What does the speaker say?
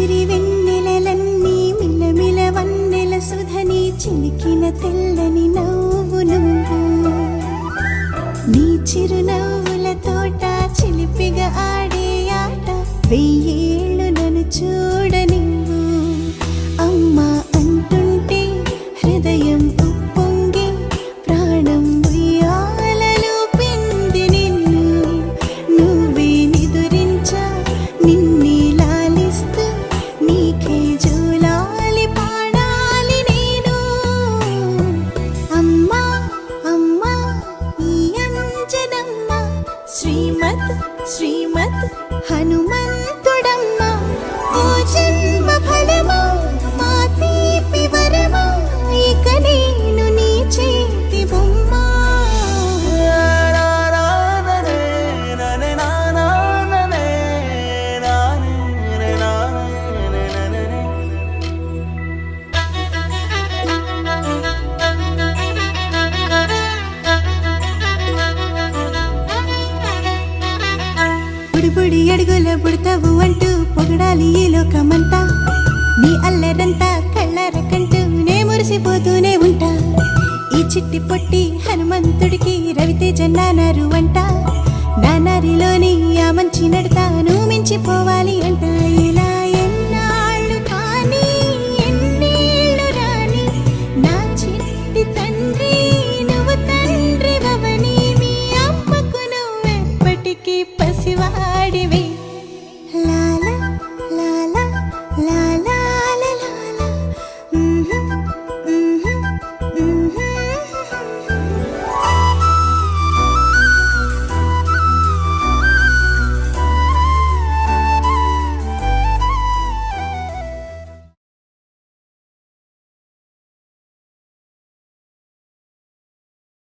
సిరి వెన్నెలలన్నీ మిలమిల వన్నెల సుధని చిలికిన తెల్లని నవ్వు నువ్వు నీ చిరునవ్వుల తోట చిలిపిగా ఆడే ఆట వెయ్యేళ్ళు నన్ను చూడనివ్వు అమ్మా అంటుంటే హృదయం ఉప్పొంగి ప్రాణం ఉయ్యాలలో పిండి నిన్ను నువ్వే నిదురించా నిన్నే లాలిస్తూ నీకే జోలాలి పాడాలి నేను అమ్మా అమ్మా ఈ అంజనమ్మ శ్రీమత్ శ్రీమత్ హనుమంతుడమ్మ ఓ జన్మ ఫలమా మా తీపి వరమా ఇక నేను నీ చేతి బొమ్మ బుడి అడుగుల బుడతావు అంటూ పొగడాలి ఈ లోకమంతా నీ అల్లరంతా కళ్ళారకంటూ నే మురిసిపోతూనే ఉంటా ఈ చిట్టి పొట్టి హనుమంతుడికి రవితేజ నానారు అంట నానారిలోని ఆ మంచి నడతాను మించిపోవాలి అంట ఇలా ఎన్నాళ్ళు కానీ ఎన్నేళ్ళు రాని నా చిట్టి తండ్రి నువ్వు తండ్రి భవని మీ అమ్మకు నువ్వెప్పటికీ పసివాడివి లాలా లాలా లా